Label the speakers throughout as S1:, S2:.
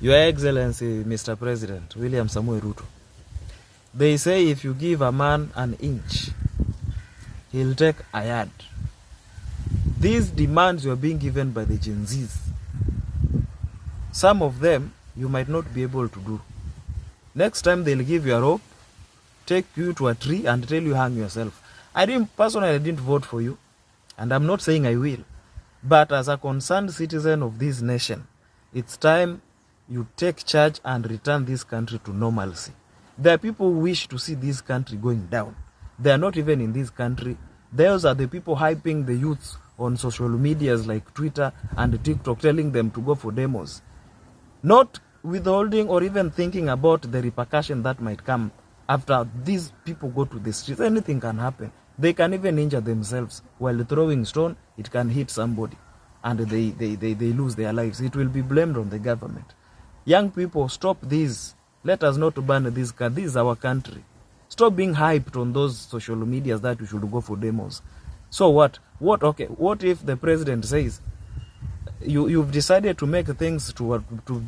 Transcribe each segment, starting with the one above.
S1: Your Excellency, Mr. President, William Samoei Ruto. They say if you give a man an inch, he'll take a yard. These demands you are being given by the Gen Zs, some of them you might not be able to do. Next time they'll give you a rope, take you to a tree and tell you hang yourself. I didn't vote for you, and I'm not saying I will. But as a concerned citizen of this nation, it's time you take charge and return this country to normalcy. There are people who wish to see this country going down. They are not even in this country. Those are the people hyping the youths on social medias like Twitter and TikTok, telling them to go for demos. Not withholding or even thinking about the repercussion that might come after these people go to the streets. Anything can happen. They can even injure themselves while throwing stone. It can hit somebody and they lose their lives. It will be blamed on the government. Young people, stop this. Let us not ban this. This is our country. Stop being hyped on those social medias that we should go for demos. So what? Okay, what if the president says you've decided to make things to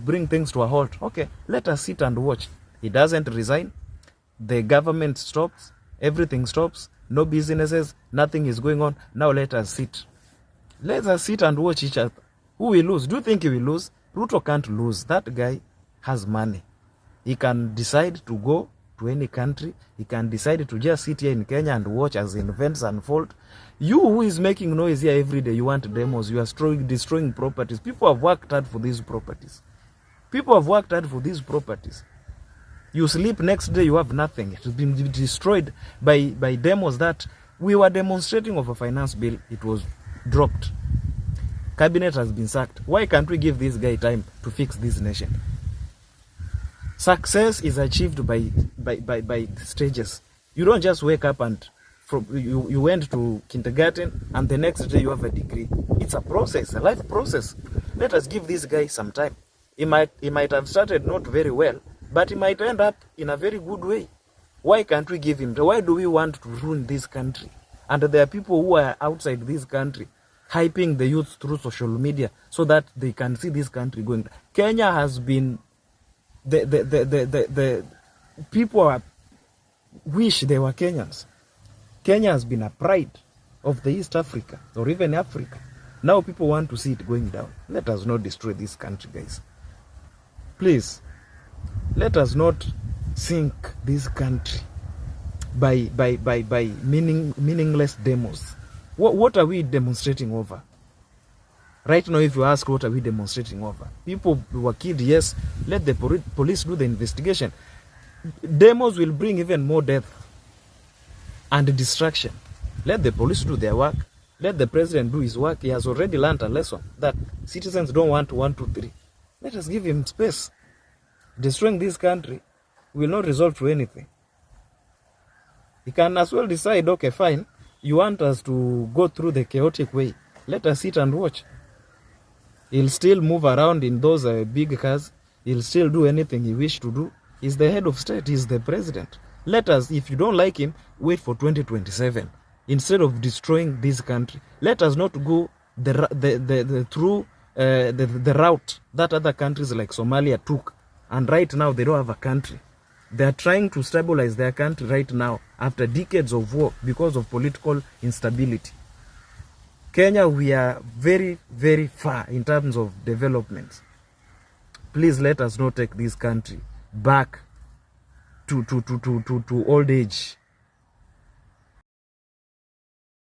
S1: bring things to a halt? Okay, let us sit and watch. He doesn't resign. The government stops. Everything stops. No businesses. Nothing is going on. Now let us sit. Let us sit and watch each other. Who will lose? Do you think he will lose? Ruto can't lose. That guy has money. He can decide to go to any country. He can decide to just sit here in Kenya and watch as events unfold. You who is making noise here every day, you want demos, you are destroying properties. People have worked hard for these properties. People have worked hard for these properties. You sleep, next day you have nothing. It has been destroyed by demos that we were demonstrating of a finance bill. It was dropped. Cabinet has been sacked. Why can't we give this guy time to fix this nation? Success is achieved by stages. You don't just wake up and you went to kindergarten and the next day you have a degree. It's a process, a life process. Let us give this guy some time. He might have started not very well, but he might end up in a very good way. Why can't we give him? Why do we want to ruin this country? And there are people who are outside this country hyping the youth through social media so that they can see this country going. Kenya has been the people wish they were Kenyans. Kenya has been a pride of the East Africa or even Africa. Now people want to see it going down. Let us not destroy this country, guys. Please, let us not sink this country by meaningless demos. What are we demonstrating over? Right now, if you ask what are we demonstrating over, people were killed, yes, let the police do the investigation. Demos will bring even more death and destruction. Let the police do their work. Let the president do his work. He has already learned a lesson that citizens don't want 1, 2, 3. Let us give him space. Destroying this country will not result to anything. He can as well decide, okay, fine, you want us to go through the chaotic way. Let us sit and watch. He'll still move around in those big cars. He'll still do anything he wishes to do. He's the head of state. He's the president. Let us, if you don't like him, wait for 2027. Instead of destroying this country, let us not go through the route that other countries like Somalia took. And right now, they don't have a country. They are trying to stabilize their country right now after decades of war because of political instability. Kenya, we are very, very far in terms of development. Please let us not take this country back to old age.